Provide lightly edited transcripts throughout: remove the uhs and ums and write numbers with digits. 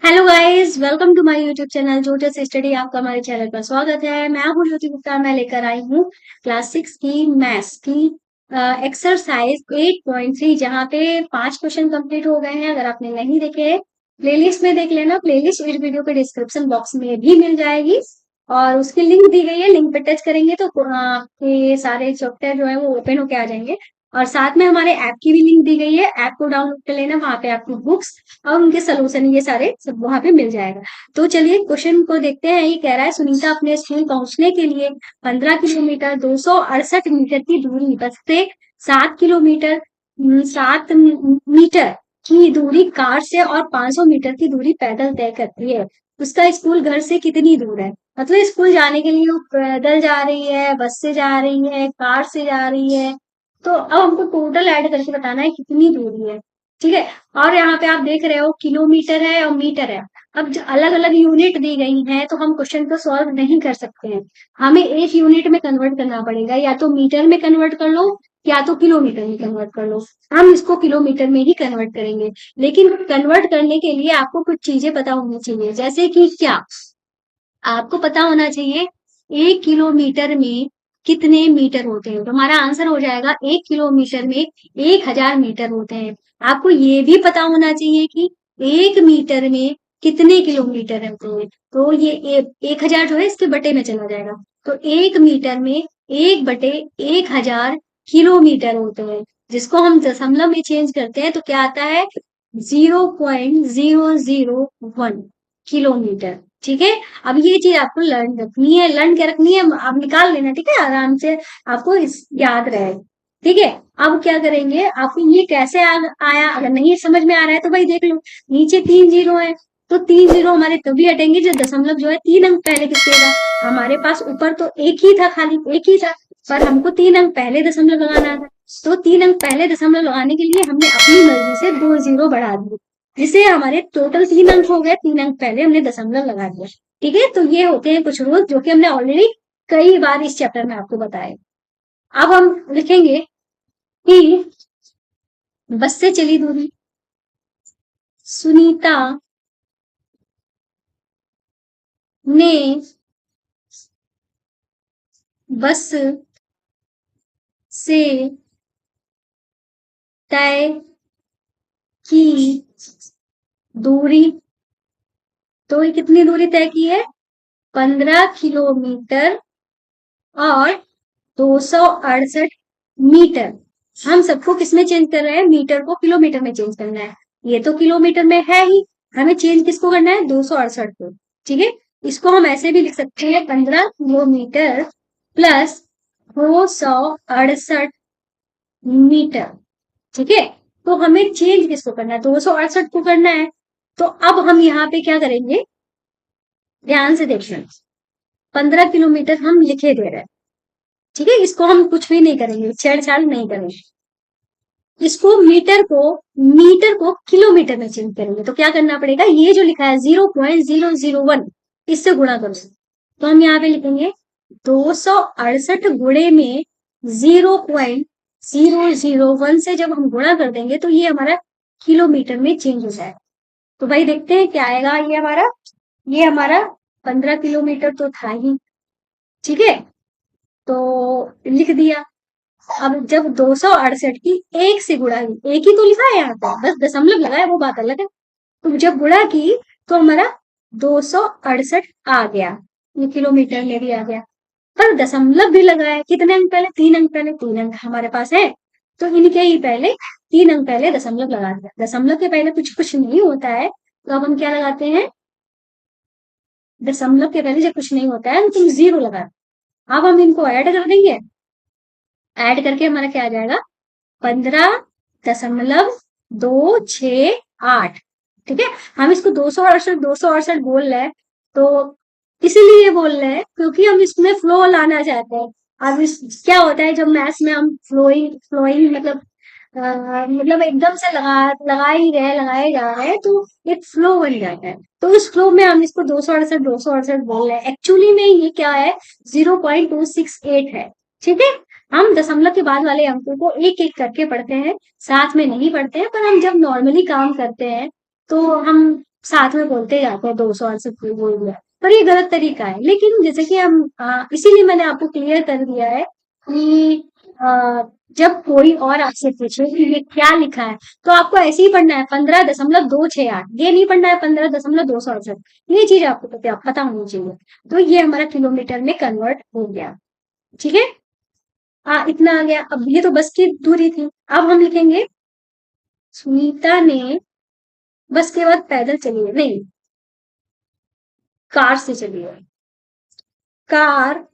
Hello guys, welcome to my YouTube channel जोटस study. आपका हमारे चैनल पर स्वागत है। मैं हूं ज्योति गुप्ता। मैं लेकर आई हूं क्लास 6 की मैथ्स की एक्सरसाइज 8.3, जहां पे 5 क्वेश्चन कंप्लीट हो गए हैं। अगर आपने नहीं देखे, प्लेलिस्ट में देख लेना। प्लेलिस्ट इस वीडियो के डिस्क्रिप्शन बॉक्स में भी मिल जाएगी और उसकी लिंक दी गई है। लिंक पे टच करेंगे तो ये सारे चैप्टर जो है वो ओपन होके आ जाएंगे। और साथ में हमारे ऐप की भी लिंक दी गई है। ऐप को डाउनलोड कर लेना, वहां पे आपको बुक्स और उनके सोल्यूशन ये सारे सब वहां पे मिल जाएगा। तो चलिए क्वेश्चन को देखते हैं। ये कह रहा है, सुनीता अपने स्कूल पहुंचने के लिए 15 किलोमीटर 268 मीटर की दूरी, बस से 7 किलोमीटर 7 मीटर की दूरी कार से और 500 मीटर की दूरी पैदल तय करती है। उसका स्कूल घर से कितनी दूर है? मतलब स्कूल जाने के लिए वो पैदल जा रही है, बस से जा रही है, कार से जा रही है। तो अब हमको टोटल ऐड करके बताना है कितनी दूरी है। ठीक है। और यहाँ पे आप देख रहे हो किलोमीटर है और मीटर है। अब अलग अलग यूनिट दी गई हैं तो हम क्वेश्चन को सॉल्व नहीं कर सकते हैं। हमें एक यूनिट में कन्वर्ट करना पड़ेगा, या तो मीटर में कन्वर्ट कर लो या तो किलोमीटर में कन्वर्ट कर लो। हम इसको किलोमीटर में ही कन्वर्ट करेंगे। लेकिन कन्वर्ट करने के लिए आपको कुछ चीजें पता होनी चाहिए, जैसे कि क्या आपको पता होना चाहिए 1 किलोमीटर में कितने मीटर होते हैं। तो हमारा आंसर हो जाएगा 1 किलोमीटर में 1000 मीटर होते हैं। आपको ये भी पता होना चाहिए कि 1 मीटर में कितने किलोमीटर होते हैं। तो ये 1000 जो है इसके बटे में चला जाएगा। तो 1 मीटर में 1/1000 किलोमीटर होते हैं, जिसको हम दशमलव में चेंज करते हैं तो क्या आता है? 0.001 किलोमीटर। ठीक है। अब ये चीज आपको लर्न रखनी है, लर्न क्या रखनी है, आप निकाल लेना। ठीक है, आराम से आपको याद रहे। ठीक है। अब क्या करेंगे, आपको ये कैसे आया, अगर नहीं समझ में आ रहा है तो भाई देख लो, नीचे 3 जीरो है। तो 3 जीरो हमारे तभी हटेंगे जब दशमलव जो है 3 अंक पहले किसके था। हमारे पास ऊपर तो एक ही था, खाली एक ही था, पर हमको 3 अंक पहले दशमलव लगाना था। तो 3 अंक पहले दशमलव लगाने के लिए हमने अपनी मर्जी से 2 जीरो बढ़ा दिए, जिससे हमारे टोटल 3 अंक हो गए। 3 अंक पहले हमने दशमलव लगा दिया। ठीक है। तो ये होते हैं कुछ रूल जो कि हमने ऑलरेडी कई बार इस चैप्टर में आपको बताए। अब हम लिखेंगे कि बस से चली दूरी, सुनीता ने बस से तय की दूरी। तो ये कितनी दूरी तय की है? 15 किलोमीटर और 268 मीटर। हम सबको किसमें चेंज कर रहे हैं? मीटर को किलोमीटर में चेंज करना है। ये तो किलोमीटर में है ही, हमें चेंज किसको करना है? 268 को। ठीक है। इसको हम ऐसे भी लिख सकते हैं, 15 किलोमीटर प्लस 268 मीटर। ठीक है। तो हमें चेंज किसको करना है? 268 को करना है। तो अब हम यहाँ पे क्या करेंगे, ध्यान से देखना। 15 किलोमीटर हम लिखे दे रहे हैं। ठीक है। इसको हम कुछ भी नहीं करेंगे, छेड़छाड़ नहीं करेंगे। इसको मीटर को किलोमीटर में चेंज करेंगे। तो क्या करना पड़ेगा, ये जो लिखा है 0.001, इससे गुणा करो। तो हम यहाँ पे लिखेंगे 268 गुणे में 0.001 से जब हम गुणा कर देंगे तो ये हमारा किलोमीटर में चेंज हो जाएगा। तो भाई देखते हैं क्या आएगा। ये हमारा 15 किलोमीटर तो था ही। ठीक है। तो लिख दिया। अब जब 268 की एक से गुणा की, एक ही तो लिखा है यहाँ पे, बस दशमलव लगा है, वो बात अलग है। तो जब गुणा की तो हमारा 268 आ गया, ये किलोमीटर में भी आ गया। पर दशमलव भी लगा है। कितने अंक पहले? 3 अंक पहले। 3 अंक हमारे पास है, तो इनके ही पहले 3 अंक पहले दशमलव लगा दिया। दशमलव के पहले कुछ कुछ नहीं होता है, तो अब हम क्या लगाते हैं? दशमलव के पहले जब कुछ नहीं होता है तो तुम जीरो लगा। अब हम इनको ऐड कर देंगे। ऐड करके हमारा क्या आ जाएगा? 15.268। ठीक है। हम इसको 268 बोल रहे हैं, तो इसीलिए बोल रहे हैं क्योंकि हम इसमें फ्लो लाना चाहते हैं। अब इस क्या होता है, जब मैथ्स में हम फ्लोइंग फ्लोइंग मतलब मतलब एकदम से लगाए जा रहे हैं, तो एक फ्लो बन जाता है। तो उस फ्लो में हम इसको 268 बोल रहे हैं। एक्चुअली में ये क्या है? 0.268 है। ठीक है। हम दशमलव के बाद वाले अंकों को एक एक करके पढ़ते हैं, साथ में नहीं पढ़ते हैं। पर हम जब नॉर्मली काम करते हैं तो हम साथ में बोलते जाते हैं 200 से बोल दिया, पर ये गलत तरीका है। लेकिन जैसे कि हम इसीलिए मैंने आपको क्लियर कर दिया है कि जब कोई और आपसे पूछे कि ये क्या लिखा है, तो आपको ऐसे ही पढ़ना है 15.268, ये नहीं पढ़ना है 15.268। ये चीज आपको पता होनी चाहिए। तो ये हमारा किलोमीटर में कन्वर्ट हो गया। ठीक है। इतना आ गया। अब ये तो बस की दूरी थी। अब हम लिखेंगे सुनीता ने बस के बाद पैदल चली है, नहीं, कार से चली है। कार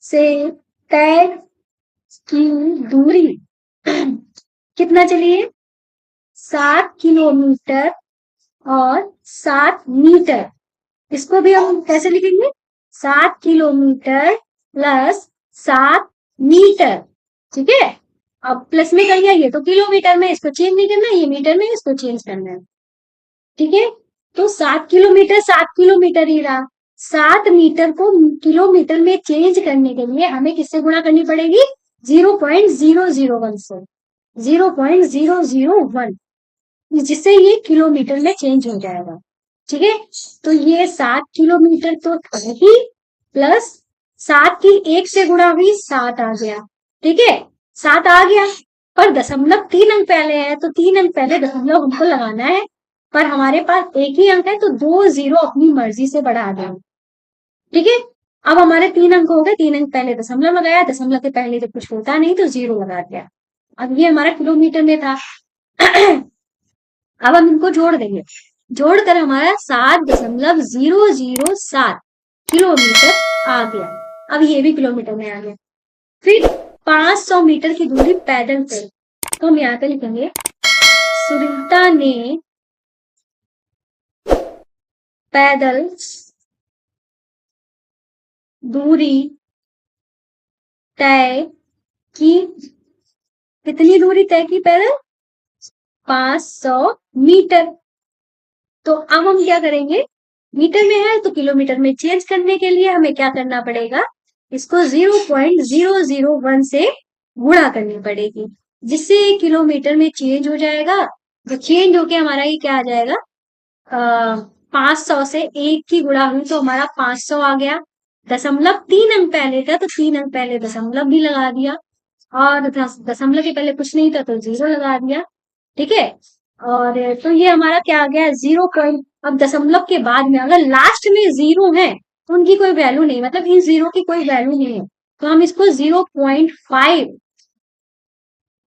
से तय की दूरी कितना चली है? 7 किलोमीटर और 7 मीटर। इसको भी हम कैसे लिखेंगे? 7 किलोमीटर प्लस 7 मीटर। ठीक है। अब प्लस में कर लिया, ये तो किलोमीटर में, इसको चेंज नहीं करना, ये मीटर में, इसको चेंज करना है। ठीक है। तो 7 किलोमीटर 7 किलोमीटर ही रहा। 7 मीटर को किलोमीटर में चेंज करने के लिए हमें किससे गुणा करनी पड़ेगी? 0.001 से। 0.001, जिससे ये किलोमीटर में चेंज हो जाएगा। ठीक है। तो ये 7 किलोमीटर तो था ही, प्लस 7 की 1 से गुणा हुई, 7 आ गया। ठीक है। 7 आ गया, पर दशमलव 3 अंक पहले है, तो 3 अंक पहले दशमलव हमको लगाना है। पर हमारे पास एक ही अंक है, तो 2 जीरो अपनी मर्जी से बढ़ा दें। ठीक है। अब हमारे 3 अंक हो गए, 3 अंक पहले दशमलव लगाया, दशमलव के पहले जब कुछ होता नहीं तो जीरो लगा दिया। अब ये हमारा किलोमीटर में था। अब हम इनको जोड़ देंगे। जोड़कर हमारा 7.007 किलोमीटर आ गया। अब ये भी किलोमीटर में आ गया। फिर 500 मीटर की दूरी पैदल तय। तो हम यहाँ पे लिखेंगे सुनीता ने पैदल दूरी तय की। कितनी दूरी तय की पैदल? 500 मीटर। तो अब हम क्या करेंगे? मीटर में है तो किलोमीटर में चेंज करने के लिए हमें क्या करना पड़ेगा? इसको 0.001 से गुणा करनी पड़ेगी, जिससे किलोमीटर में चेंज हो जाएगा। तो चेंज होके हमारा ये क्या आ जाएगा? 500 से 1 की गुणा हुई तो हमारा 500 आ गया। दशमलव 3 अंक पहले था, तो 3 अंक पहले दशमलव भी लगा दिया, और दशमलव के पहले कुछ नहीं था तो जीरो लगा दिया। ठीक है। और तो ये हमारा क्या आ गया? 0 अब दशमलव के बाद में अगर लास्ट में जीरो है तो उनकी कोई वैल्यू नहीं, मतलब इन जीरो की कोई वैल्यू नहीं है, तो हम इसको 0.5।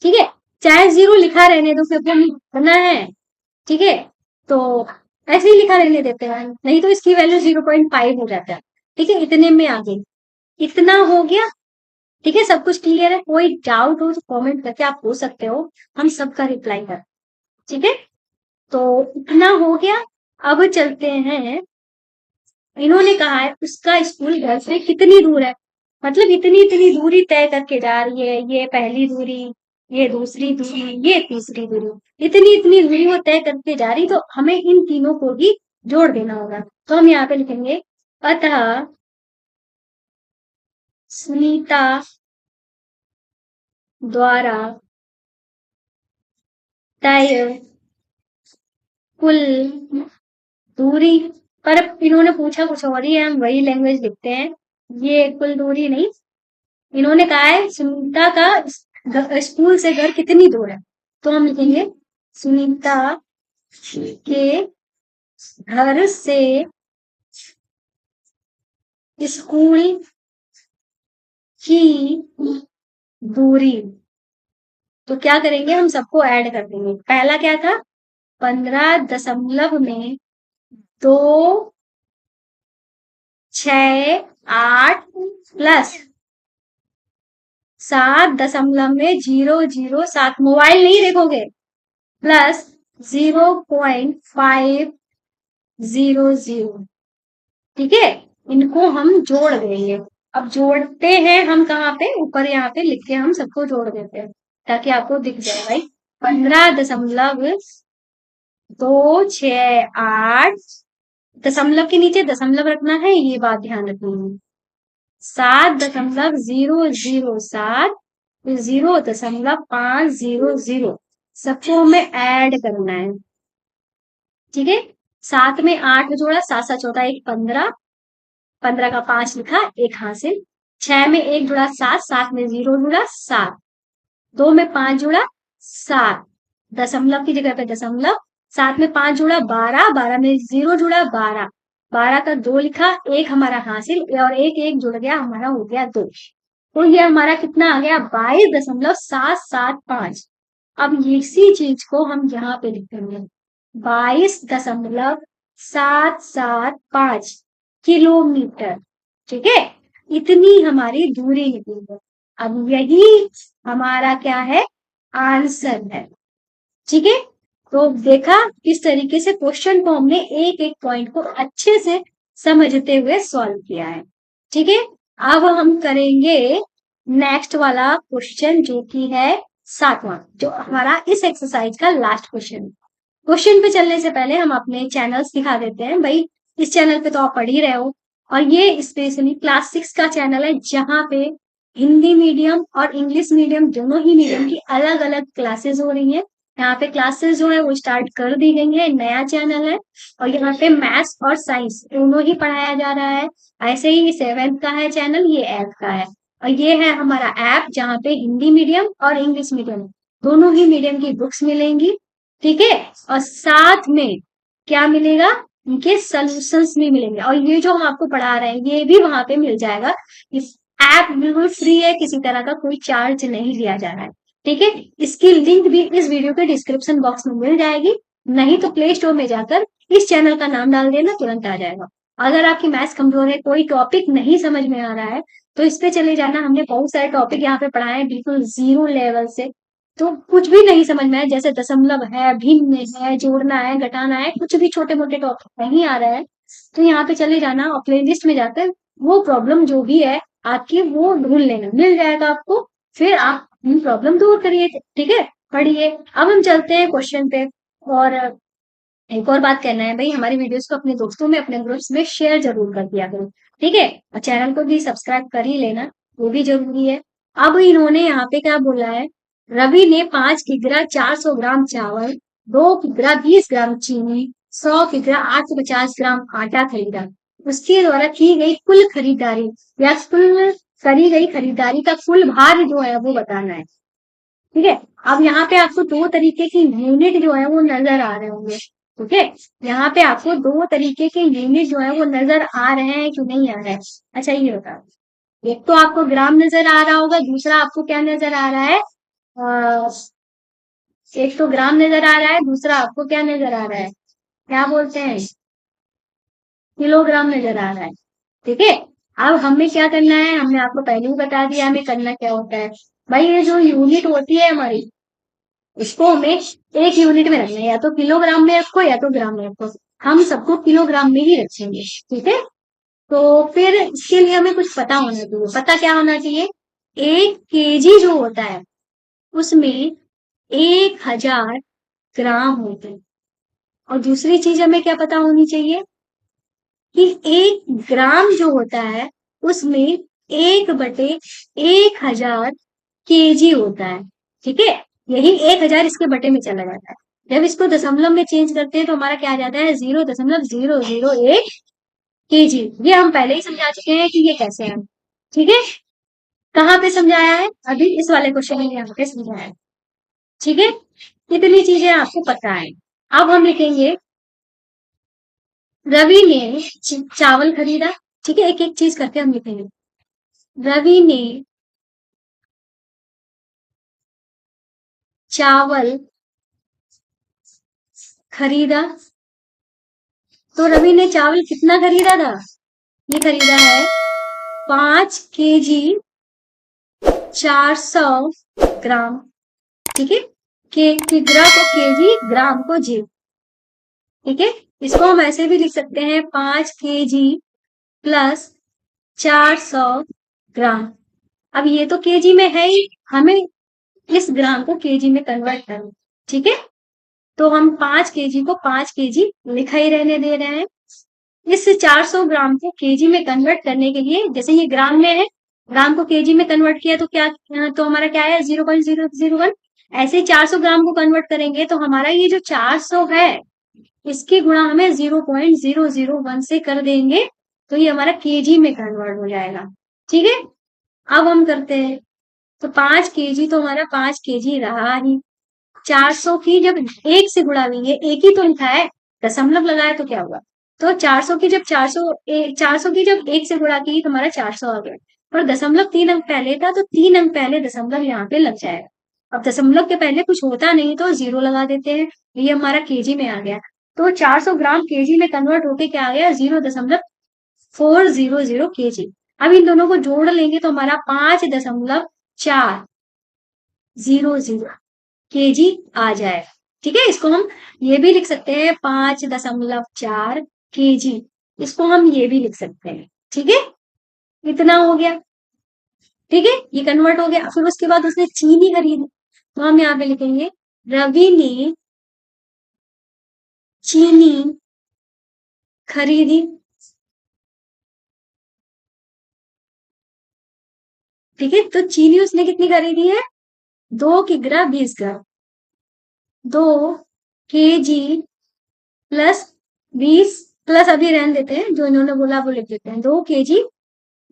ठीक है। चाहे जीरो लिखा रहने दो, फिर हम करना है। ठीक है। तो ऐसे ही लिखा रहने देते हैं, नहीं तो इसकी वैल्यू 0.5 हो जाता है। ठीक है। इतने में आ गई। इतना हो गया। ठीक है। सब कुछ क्लियर है? कोई डाउट हो तो कमेंट करके आप पूछ सकते हो, हम सबका रिप्लाई कर। ठीक है। तो इतना हो गया। अब चलते हैं। इन्होंने कहा है उसका स्कूल घर से कितनी दूर है, मतलब इतनी इतनी दूरी तय करके जा रही है। ये पहली दूरी, ये दूसरी दूरी, ये तीसरी दूरी, इतनी इतनी दूरी वो तय करके जा रही, तो हमें इन तीनों को भी जोड़ देना होगा। तो हम यहाँ पे लिखेंगे अतः सुनीता द्वारा तय कुल दूरी। पर इन्होंने पूछा कुछ और ही है, हम वही लैंग्वेज लिखते हैं। ये कुल दूरी नहीं, इन्होंने कहा है सुनीता का स्कूल से घर कितनी दूर है, तो हम लिखेंगे सुनीता के घर से स्कूल की दूरी। तो क्या करेंगे? हम सबको ऐड कर देंगे। पहला क्या था? 15 में 268 प्लस 7.007, मोबाइल नहीं देखोगे, प्लस 0.500। ठीक है। इनको हम जोड़ देंगे। अब जोड़ते हैं हम कहाँ पे? ऊपर यहाँ पे लिख के हम सबको जोड़ देते हैं, ताकि आपको दिख जाए भाई। 15.268, दशमलव के नीचे दशमलव रखना है, ये बात ध्यान रखनी है। 7.007, 0.500, सबको हमें ऐड करना है। ठीक है। 7 में 8 जोड़ा, 7 7 14 1 15, 15 का 5 लिखा, 1 हासिल। 6 में 1 जुड़ा 7, 7 में 0 जुड़ा 7, 2 में 5 जुड़ा 7, दशमलव की जगह पे दशमलव, 7 में 5 जुड़ा 12, 12 में 0 जुड़ा 12, 12 का 2 लिखा, 1 हमारा हासिल और 1 1 जुड़ गया, हमारा हो गया 2। तो ये हमारा कितना आ गया, 22.775। अब इसी चीज को हम यहाँ पे लिखेंगे, 22.775 किलोमीटर। ठीक है, इतनी हमारी दूरी निकली है। अब यही हमारा क्या है, आंसर है। ठीक है, तो देखा किस तरीके से क्वेश्चन को हमने एक एक पॉइंट को अच्छे से समझते हुए सॉल्व किया है। ठीक है, अब हम करेंगे नेक्स्ट वाला क्वेश्चन, जो कि है 7वां, जो हमारा इस एक्सरसाइज का लास्ट क्वेश्चन। क्वेश्चन पे चलने से पहले हम अपने चैनल्स दिखा देते हैं भाई। इस चैनल पे तो आप पढ़ ही रहे हो, और ये स्पेशली क्लास 6 का चैनल है, जहाँ पे हिंदी मीडियम और इंग्लिश मीडियम दोनों ही मीडियम की अलग अलग क्लासेस हो रही हैं। यहाँ पे क्लासेस जो है वो स्टार्ट कर दी गई है, नया चैनल है, और यहाँ पे मैथ्स और साइंस दोनों ही पढ़ाया जा रहा है। ऐसे ही 7th का है चैनल, ये 8th का है, और ये है हमारा ऐप, जहाँ पे हिंदी मीडियम और इंग्लिश मीडियम दोनों ही मीडियम की बुक्स मिलेंगी। ठीक है, और साथ में क्या मिलेगा, इनके सॉल्यूशंस भी मिलेंगे, और ये जो हम आपको पढ़ा रहे हैं ये भी वहां पे मिल जाएगा। इस ऐप बिल्कुल फ्री है, किसी तरह का कोई चार्ज नहीं लिया जा रहा है। ठीक है, इसकी लिंक भी इस वीडियो के डिस्क्रिप्शन बॉक्स में मिल जाएगी, नहीं तो प्ले स्टोर में जाकर इस चैनल का नाम डाल देना, तुरंत आ जाएगा। अगर आपकी मैथ्स कमजोर है, कोई टॉपिक नहीं समझ में आ रहा है, तो इस पे चले जाना। हमने बहुत सारे टॉपिक यहाँ पे पढ़ाए हैं बिल्कुल जीरो लेवल से, तो कुछ भी नहीं समझ में आए, जैसे दशमलव है, भिन्न है, जोड़ना है, घटाना है, कुछ भी छोटे मोटे टॉपिक नहीं आ रहा है, तो यहाँ पे चले जाना और प्ले लिस्ट में जाकर वो प्रॉब्लम जो भी है आपकी वो ढूंढ लेना, मिल जाएगा आपको, फिर आप प्रॉब्लम दूर करिए। ठीक है, पढ़िए। अब हम चलते हैं क्वेश्चन पे। और एक और बात करना है भाई, हमारी वीडियोस को अपने दोस्तों में, अपने ग्रुप्स में शेयर जरूर कर दिया करो। ठीक है, और चैनल को भी सब्सक्राइब कर ही लेना, वो भी जरूरी है। अब इन्होंने यहाँ पे क्या बोला है, रवि ने 5 किग्रा 400 ग्राम चावल, 2 किग्रा 20 ग्राम चीनी, 100 किग्रा 850 ग्राम आटा खरीदा। उसके द्वारा की गई कुल खरीदारी या कुल करी गई खरीदारी का कुल भार जो है वो बताना है। ठीक है, अब यहाँ पे आपको दो तरीके की यूनिट जो है वो नजर आ रहे होंगे। ठीक है, यहाँ पे आपको दो तरीके के यूनिट जो है वो नजर आ रहे हैं कि नहीं आ रहे हैं। अच्छा ये बताओ, एक तो आपको ग्राम नजर आ रहा होगा, दूसरा आपको क्या नजर आ रहा है, अ, एक तो ग्राम नजर आ रहा है, दूसरा आपको क्या नजर आ रहा है, क्या बोलते हैं, किलोग्राम नजर आ रहा है। ठीक है, अब हमें क्या करना है, हमने आपको पहले ही बता दिया हमें करना क्या होता है। भाई ये जो यूनिट होती है हमारी, इसको हमें एक यूनिट में रखना है, या तो किलोग्राम में रखो या तो ग्राम में रखो। हम सबको किलोग्राम में ही रखेंगे। ठीक है, तो फिर इसके लिए हमें कुछ पता होना चाहिए। पता क्या होना चाहिए, 1 केजी जो होता है उसमें 1000 ग्राम होते हैं। और दूसरी चीज हमें क्या पता होनी चाहिए कि 1 ग्राम जो होता है उसमें 1/1000 केजी होता है। ठीक है, यही 1000 इसके बटे में चला जाता है। जब इसको दशमलव में चेंज करते हैं तो हमारा क्या आ जाता है, 0.001 केजी। ये हम पहले ही समझा चुके हैं कि ये कैसे है। ठीक है, कहाँ पे समझाया है, अभी इस वाले क्वेश्चन में यहाँ पे समझाया है। ठीक है, कितनी चीजें आपको पता है। अब हम लिखेंगे, रवि ने चावल खरीदा। ठीक है, एक एक चीज करके हम लिखेंगे। रवि ने चावल खरीदा। तो रवि ने चावल कितना खरीदा था, ये खरीदा है 5 केजी 400 ग्राम। ठीक है, किग्रा को केजी, ग्राम को जी। ठीक है, इसको हम ऐसे भी लिख सकते हैं, 5 केजी प्लस 400 ग्राम। अब ये तो केजी में है ही, हमें इस ग्राम को केजी में कन्वर्ट करना। ठीक है, तो हम 5 केजी को 5 केजी लिखा ही रहने दे रहे हैं। इस 400 ग्राम को केजी में कन्वर्ट करने के लिए, जैसे ये ग्राम में है, ग्राम को केजी में कन्वर्ट किया तो क्या, तो हमारा क्या है, 0.001। ऐसे 400 ग्राम को कन्वर्ट करेंगे तो हमारा ये जो 400 है इसकी गुणा हमें 0.001 से कर देंगे तो ये हमारा केजी में कन्वर्ट हो जाएगा। ठीक है, अब हम करते हैं। तो 5 केजी तो हमारा 5 केजी रहा ही। 400 की जब एक से गुणा हुई है, एक ही तो लिखा है, दशमलव लगाया तो क्या हुआ। तो 400 की जब 400 की जब एक से गुणा की तो हमारा 400 आ गया। और दशमलव 3 अंक पहले था तो 3 अंक पहले दशमलव यहाँ पे लग जाएगा। अब दशमलव के पहले कुछ होता नहीं तो जीरो लगा देते हैं, ये हमारा केजी में आ गया। तो 400 ग्राम केजी में कन्वर्ट होके क्या आ गया, 0.400 केजी। अब इन दोनों को जोड़ लेंगे तो हमारा 5.400 केजी आ जाएगा। ठीक है, इसको हम ये भी लिख सकते हैं 5.4 केजी, इसको हम ये भी लिख सकते हैं। ठीक है, इतना हो गया। ठीक है, ये कन्वर्ट हो गया। फिर उसके बाद उसने चीनी खरीदी तो हम यहाँ पे लिखेंगे रवि ने चीनी खरीदी। ठीक है, तो चीनी उसने कितनी खरीदी है, 2 किग्रा 20 ग्राम। 2 केजी प्लस 20, प्लस अभी रहने देते हैं, जो इन्होंने बोला वो लिख देते हैं, 2 केजी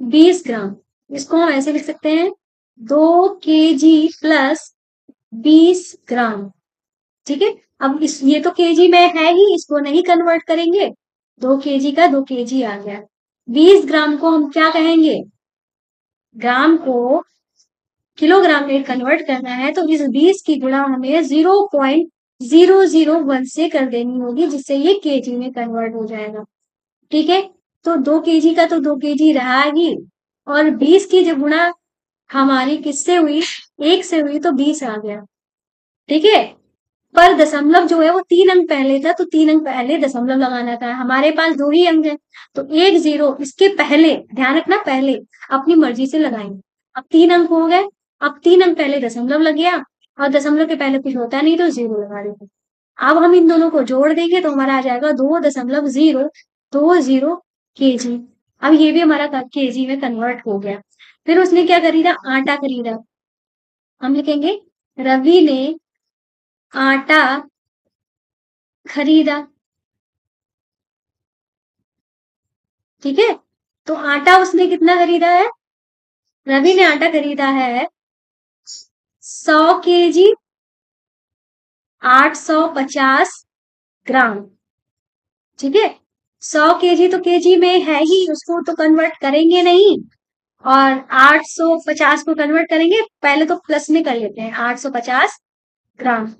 20 ग्राम। इसको हम ऐसे लिख सकते हैं 2 केजी प्लस 20 ग्राम। ठीक है, अब इस ये तो केजी में है ही, इसको नहीं कन्वर्ट करेंगे। 2 केजी का 2 केजी आ गया। 20 ग्राम को हम क्या कहेंगे, ग्राम को किलोग्राम में कन्वर्ट करना है तो इस 20 की गुणा हमें 0.001 से कर देनी होगी, जिससे ये केजी में कन्वर्ट हो जाएगा। ठीक है, तो 2 केजी का तो 2 केजी रहा ही, और 20 की जो गुणा हमारी किससे हुई, एक से हुई, तो 20 आ गया। ठीक है, पर दशमलव जो है वो 3 अंक पहले था तो 3 अंक पहले दशमलव लगाना था, हमारे पास 2 ही अंक है तो एक जीरो इसके पहले, ध्यान रखना पहले, अपनी मर्जी से लगाएंगे। अब 3 अंक हो गए, अब 3 अंक पहले दशमलव लग गया, और दशमलव के पहले कुछ होता नहीं तो जीरो लगा देते। अब हम इन दोनों को जोड़ देंगे तो हमारा आ जाएगा 2.020 केजी। अब ये भी हमारा केजी में कन्वर्ट हो गया। फिर उसने क्या खरीदा, आटा खरीदा। हम लिखेंगे रवि ने आटा खरीदा। ठीक है, तो आटा उसने कितना खरीदा है, रवि ने आटा खरीदा है 100 केजी 850 ग्राम। ठीक है, 100 केजी तो केजी में है ही, उसको तो कन्वर्ट करेंगे नहीं, और 850 को कन्वर्ट करेंगे, पहले तो प्लस में कर लेते हैं, 850 ग्राम।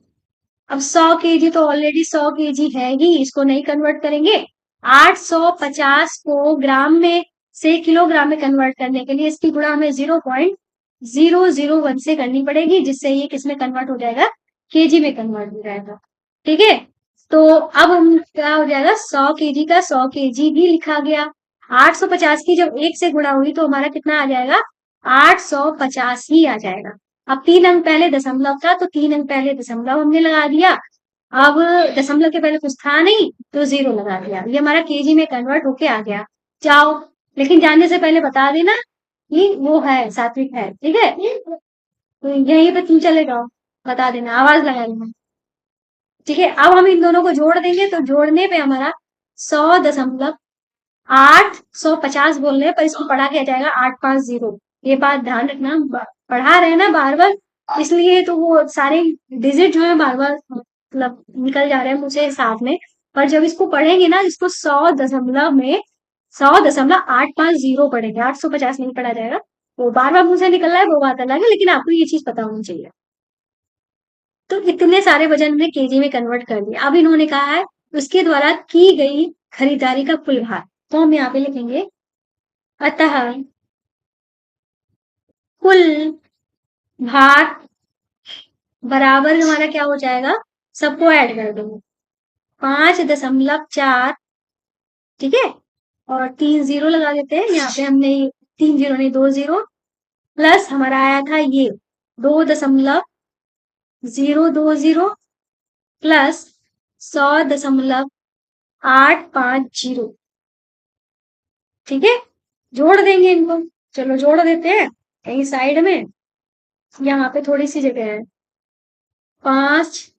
अब 100 केजी तो ऑलरेडी 100 केजी है ही, इसको नहीं कन्वर्ट करेंगे। 850 को ग्राम में से किलोग्राम में कन्वर्ट करने के लिए इसकी गुणा हमें 0.001 से करनी पड़ेगी, जिससे ये किसमें कन्वर्ट हो जाएगा, केजी में कन्वर्ट हो जाएगा। ठीक है, तो अब हम क्या हो जाएगा, 100 केजी का 100 केजी भी लिखा गया। 850 की जब एक से गुणा हुई तो हमारा कितना आ जाएगा, 850 ही आ जाएगा। अब 3 अंक पहले दशमलव था तो 3 अंक पहले दशमलव हमने लगा दिया, अब दशमलव के पहले कुछ था नहीं तो जीरो लगा दिया, ये हमारा केजी में कन्वर्ट होके आ गया। जाओ, लेकिन जाने से पहले बता देना कि वो है, सात्विक है। ठीक है, तो यहीं पे तुम चले जाओ, बता देना, आवाज लगा देना। ठीक है, अब हम इन दोनों को जोड़ देंगे तो जोड़ने पे हमारा 100.850 बोल रहे हैं, पर इसको पढ़ा क्या जाएगा 850। ये बात ध्यान रखना, पढ़ा रहे हैं ना बार बार, इसलिए तो वो सारे डिजिट जो है बार बार मतलब निकल जा रहे हैं मुझे साथ में। पर जब इसको पढ़ेंगे ना, इसको 100.850 पढ़ेंगे, 850 नहीं पढ़ा जाएगा। वो बार बार मुझे निकल रहा है वो बात अलग है, लेकिन आपको ये चीज पता होनी चाहिए। तो इतने सारे वजन में केजी में कन्वर्ट कर दिया। अब इन्होंने कहा है उसके द्वारा की गई खरीदारी का कुल भार, तो हम यहाँ पे लिखेंगे अतः कुल भार बराबर हमारा क्या हो जाएगा, सबको ऐड कर देंगे 5.4। ठीक है, और 3 जीरो लगा देते हैं यहाँ पे, हमने 3 जीरो नहीं 2 जीरो, प्लस हमारा आया था ये 2.020 प्लस 100.850। ठीक है, जोड़ देंगे इनको, चलो जोड़ देते हैं कहीं साइड में, यहाँ पे थोड़ी सी जगह है। 5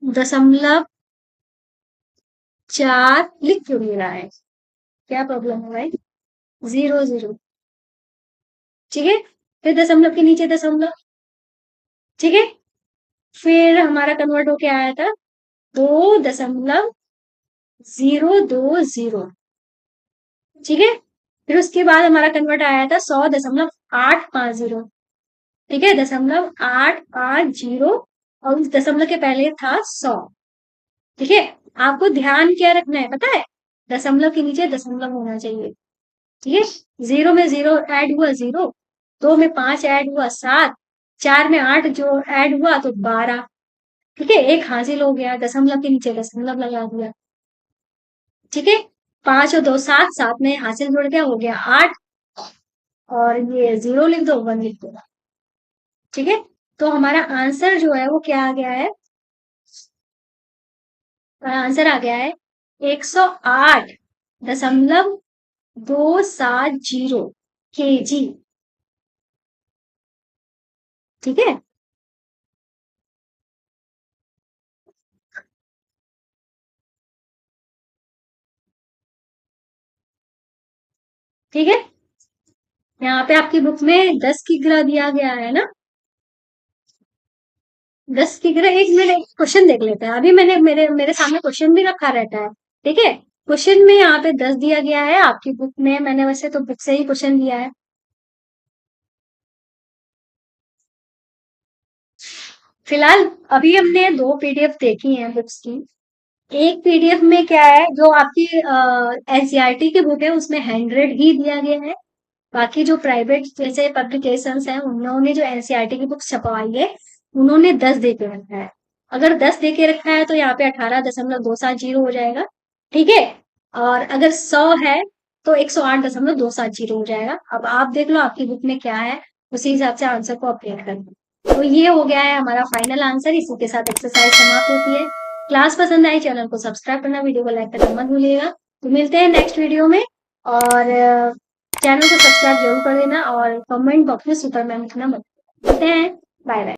दशमलव 4 लिख क्यों नहीं रहा है? क्या प्रॉब्लम है भाई? 0 0। ठीक है, फिर दशमलव के नीचे दशमलव। ठीक है, फिर हमारा कन्वर्ट होके आया था 2.020। ठीक है, फिर उसके बाद हमारा कन्वर्ट आया था 100.850। ठीक है, 0.850, और उस दशमलव के पहले था 100। ठीक है, आपको ध्यान क्या रखना है पता है? दशमलव के नीचे दशमलव होना चाहिए। ठीक है, 0 में 0 ऐड हुआ 0, 2 में 5 ऐड हुआ 7, 4 में 8 जो ऐड हुआ तो 12। ठीक है, एक हासिल हो गया, दशमलव के नीचे दशमलव लगा दिया। ठीक है, 5 और 2 7, 7 में हासिल जुड़ गया, हो गया 8, और ये 0 लिख दो, 1 लिख दो। ठीक है, तो हमारा आंसर जो है वो क्या आ गया है? आंसर आ गया है 108.270 kg। ठीक है, ठीक है, यहाँ पे आपकी बुक में 10 किग्रा दिया गया है ना? 10 किग्रा, एक मिनट क्वेश्चन देख लेते हैं। अभी मैंने मेरे मेरे सामने क्वेश्चन भी रखा रहता है। ठीक है, क्वेश्चन में यहाँ पे 10 दिया गया है आपकी बुक में, मैंने वैसे तो बुक से ही क्वेश्चन दिया है। फिलहाल अभी हमने 2 पीडीएफ देखी हैं बुक्स की। एक पीडीएफ में क्या है, जो आपकी एनसीईआरटी की बुक है उसमें 100 ही दिया गया है। बाकी जो प्राइवेट जैसे पब्लिकेशंस हैं उन्होंने जो एनसीईआरटी की बुक छपवाई है उन्होंने 10 दे के रखा है। अगर 10 दे के रखा है तो यहाँ पे 18.270 हो जाएगा। ठीक है, और अगर 100 है तो 108.270 हो जाएगा। अब आप देख लो आपकी बुक में क्या है, उसी हिसाब से आंसर को अपडेट कर दो। तो ये हो गया है हमारा फाइनल आंसर। इसी के साथ एक्सरसाइज समाप्त होती है। क्लास पसंद आई, चैनल को सब्सक्राइब करना, वीडियो को लाइक करना मत भूलिएगा। तो मिलते हैं नेक्स्ट वीडियो में, और चैनल को सब्सक्राइब जरूर कर देना, और कमेंट बॉक्स में सुपर मैम लिखना मत भूलिएगा। मिलते हैं, बाय बाय।